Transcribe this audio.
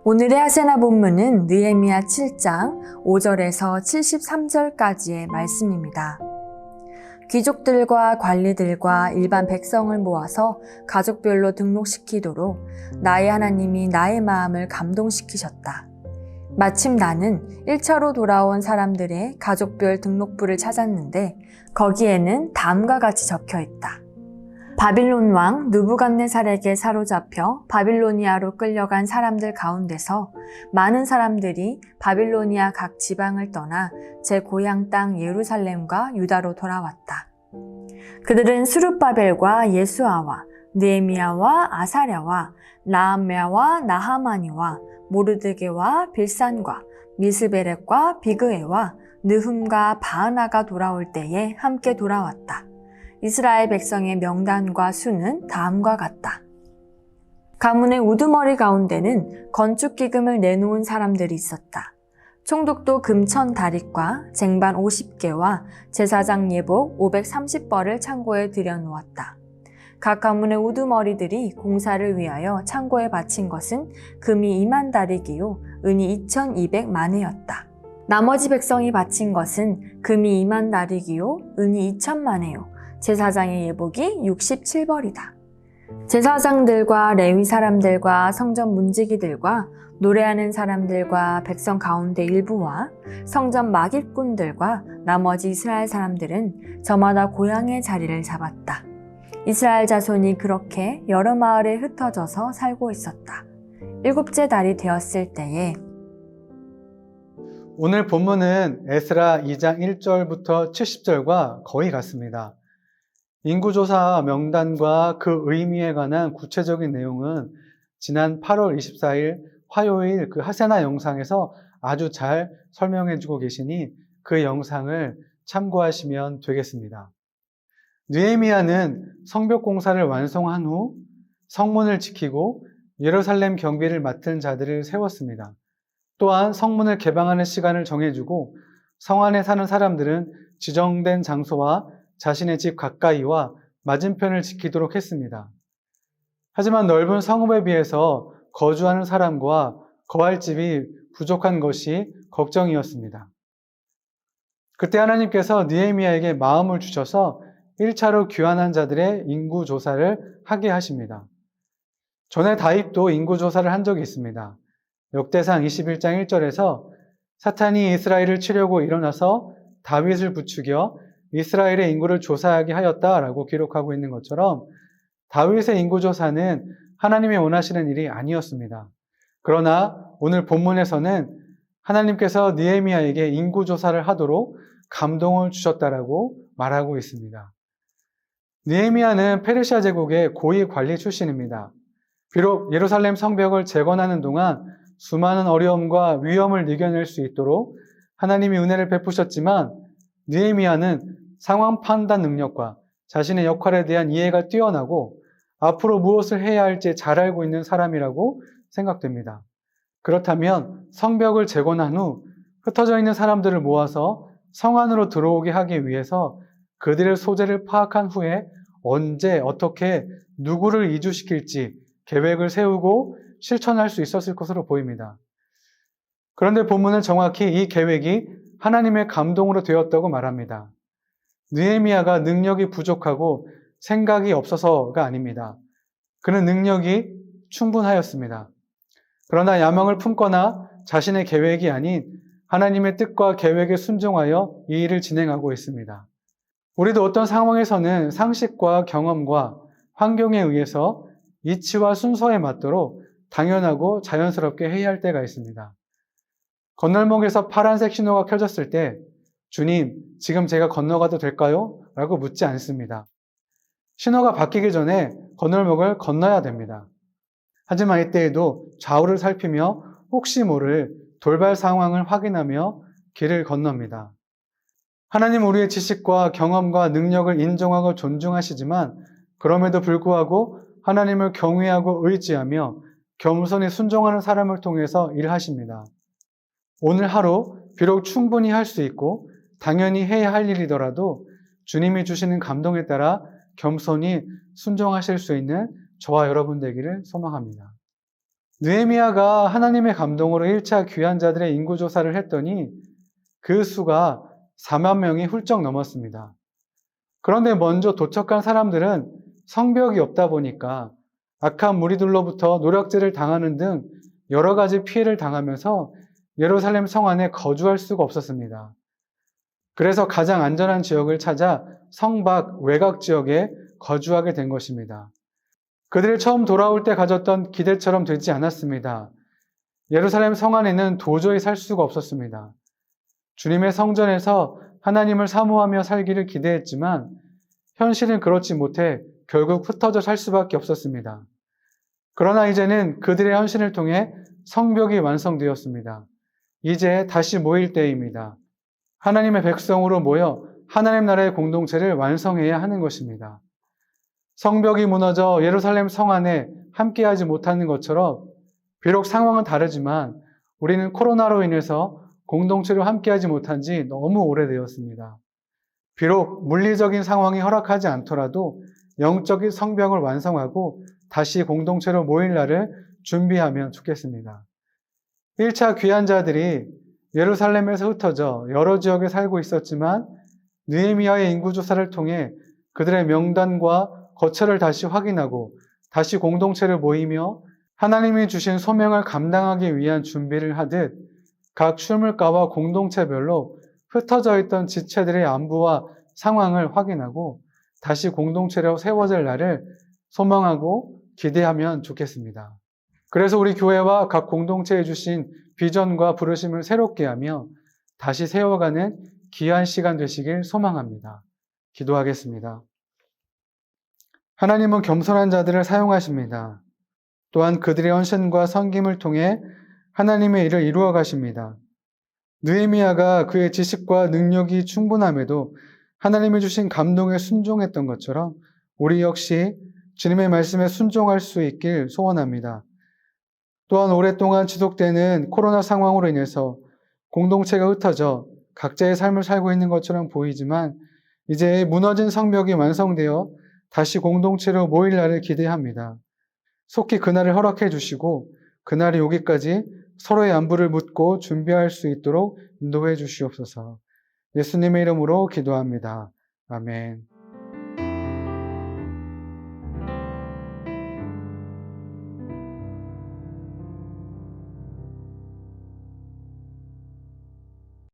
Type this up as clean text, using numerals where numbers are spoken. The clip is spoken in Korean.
오늘의 하세나 본문은 느헤미야 7장 5절에서 73절까지의 말씀입니다. 귀족들과 관리들과 일반 백성을 모아서 가족별로 등록시키도록 나의 하나님이 나의 마음을 감동시키셨다. 마침 나는 1차로 돌아온 사람들의 가족별 등록부를 찾았는데 거기에는 다음과 같이 적혀 있다. 바빌론 왕 느부갓네살에게 사로잡혀 바빌로니아로 끌려간 사람들 가운데서 많은 사람들이 바빌로니아 각 지방을 떠나 제 고향 땅 예루살렘과 유다로 돌아왔다. 그들은 스룹바벨과 예수아와 느헤미야와 아사랴와 나함야와 나하마니와 모르드게와 빌산과 미스베렉과 비그에와 느흠과 바하나가 돌아올 때에 함께 돌아왔다. 이스라엘 백성의 명단과 수는 다음과 같다. 가문의 우두머리 가운데는 건축 기금을 내놓은 사람들이 있었다. 총독도 금천 다릿과 쟁반 50개와 제사장 예복 530벌을 창고에 들여놓았다. 각 가문의 우두머리들이 공사를 위하여 창고에 바친 것은 금이 2만 다리기요 은이 2200만회였다. 나머지 백성이 바친 것은 금이 2만 다리기요 은이 2000만회요 제사장의 예복이 67벌이다. 제사장들과 레위 사람들과 성전 문지기들과 노래하는 사람들과 백성 가운데 일부와 성전 막일꾼들과 나머지 이스라엘 사람들은 저마다 고향의 자리를 잡았다. 이스라엘 자손이 그렇게 여러 마을에 흩어져서 살고 있었다. 7째 달이 되었을 때에 오늘 본문은 에스라 2장 1절부터 70절과 거의 같습니다. 인구조사 명단과 그 의미에 관한 구체적인 내용은 지난 8월 24일 화요일 그 하세나 영상에서 아주 잘 설명해주고 계시니 그 영상을 참고하시면 되겠습니다. 느헤미야는 성벽 공사를 완성한 후 성문을 지키고 예루살렘 경비를 맡은 자들을 세웠습니다. 또한 성문을 개방하는 시간을 정해주고 성 안에 사는 사람들은 지정된 장소와 자신의 집 가까이와 맞은편을 지키도록 했습니다. 하지만 넓은 성읍에 비해서 거주하는 사람과 거할 집이 부족한 것이 걱정이었습니다. 그때 하나님께서 느헤미야에게 마음을 주셔서 1차로 귀환한 자들의 인구 조사를 하게 하십니다. 전에 다윗도 인구 조사를 한 적이 있습니다. 역대상 21장 1절에서 사탄이 이스라엘을 치려고 일어나서 다윗을 부추겨 이스라엘의 인구를 조사하게 하였다라고 기록하고 있는 것처럼 다윗의 인구조사는 하나님이 원하시는 일이 아니었습니다. 그러나 오늘 본문에서는 하나님께서 느헤미야에게 인구조사를 하도록 감동을 주셨다라고 말하고 있습니다. 느헤미야는 페르시아 제국의 고위 관리 출신입니다. 비록 예루살렘 성벽을 재건하는 동안 수많은 어려움과 위험을 이겨낼 수 있도록 하나님이 은혜를 베푸셨지만 느헤미야는 상황 판단 능력과 자신의 역할에 대한 이해가 뛰어나고 앞으로 무엇을 해야 할지 잘 알고 있는 사람이라고 생각됩니다. 그렇다면 성벽을 재건한 후 흩어져 있는 사람들을 모아서 성 안으로 들어오게 하기 위해서 그들의 소재를 파악한 후에 언제 어떻게 누구를 이주시킬지 계획을 세우고 실천할 수 있었을 것으로 보입니다. 그런데 본문은 정확히 이 계획이 하나님의 감동으로 되었다고 말합니다. 느헤미야가 능력이 부족하고 생각이 없어서가 아닙니다. 그는 능력이 충분하였습니다. 그러나 야망을 품거나 자신의 계획이 아닌 하나님의 뜻과 계획에 순종하여 이 일을 진행하고 있습니다. 우리도 어떤 상황에서는 상식과 경험과 환경에 의해서 이치와 순서에 맞도록 당연하고 자연스럽게 해야 할 때가 있습니다. 건널목에서 파란색 신호가 켜졌을 때 주님, 지금 제가 건너가도 될까요? 라고 묻지 않습니다. 신호가 바뀌기 전에 건널목을 건너야 됩니다. 하지만 이때에도 좌우를 살피며 혹시 모를 돌발 상황을 확인하며 길을 건넙니다. 하나님 우리의 지식과 경험과 능력을 인정하고 존중하시지만 그럼에도 불구하고 하나님을 경외하고 의지하며 겸손히 순종하는 사람을 통해서 일하십니다. 오늘 하루 비록 충분히 할 수 있고 당연히 해야 할 일이더라도 주님이 주시는 감동에 따라 겸손히 순종하실 수 있는 저와 여러분 되기를 소망합니다. 느헤미야가 하나님의 감동으로 1차 귀한 자들의 인구 조사를 했더니 그 수가 4만 명이 훌쩍 넘었습니다. 그런데 먼저 도착한 사람들은 성벽이 없다 보니까 악한 무리들로부터 노략질을 당하는 등 여러 가지 피해를 당하면서 예루살렘 성 안에 거주할 수가 없었습니다. 그래서 가장 안전한 지역을 찾아 성 밖 외곽 지역에 거주하게 된 것입니다. 그들이 처음 돌아올 때 가졌던 기대처럼 되지 않았습니다. 예루살렘 성 안에는 도저히 살 수가 없었습니다. 주님의 성전에서 하나님을 사모하며 살기를 기대했지만 현실은 그렇지 못해 결국 흩어져 살 수밖에 없었습니다. 그러나 이제는 그들의 헌신을 통해 성벽이 완성되었습니다. 이제 다시 모일 때입니다. 하나님의 백성으로 모여 하나님 나라의 공동체를 완성해야 하는 것입니다. 성벽이 무너져 예루살렘 성 안에 함께하지 못하는 것처럼 비록 상황은 다르지만 우리는 코로나로 인해서 공동체로 함께하지 못한 지 너무 오래되었습니다. 비록 물리적인 상황이 허락하지 않더라도 영적인 성벽을 완성하고 다시 공동체로 모일 날을 준비하면 좋겠습니다. 1차 귀한 자들이 예루살렘에서 흩어져 여러 지역에 살고 있었지만 느헤미야의 인구조사를 통해 그들의 명단과 거처를 다시 확인하고 다시 공동체를 모이며 하나님이 주신 소명을 감당하기 위한 준비를 하듯 각 출물가와 공동체별로 흩어져 있던 지체들의 안부와 상황을 확인하고 다시 공동체로 세워질 날을 소망하고 기대하면 좋겠습니다. 그래서 우리 교회와 각 공동체에 주신 비전과 부르심을 새롭게 하며 다시 세워가는 귀한 시간 되시길 소망합니다. 기도하겠습니다. 하나님은 겸손한 자들을 사용하십니다. 또한 그들의 헌신과 섬김을 통해 하나님의 일을 이루어 가십니다. 느헤미야가 그의 지식과 능력이 충분함에도 하나님이 주신 감동에 순종했던 것처럼 우리 역시 주님의 말씀에 순종할 수 있길 소원합니다. 또한 오랫동안 지속되는 코로나 상황으로 인해서 공동체가 흩어져 각자의 삶을 살고 있는 것처럼 보이지만 이제 무너진 성벽이 완성되어 다시 공동체로 모일 날을 기대합니다. 속히 그날을 허락해 주시고 그날이 오기까지 서로의 안부를 묻고 준비할 수 있도록 인도해 주시옵소서. 예수님의 이름으로 기도합니다. 아멘.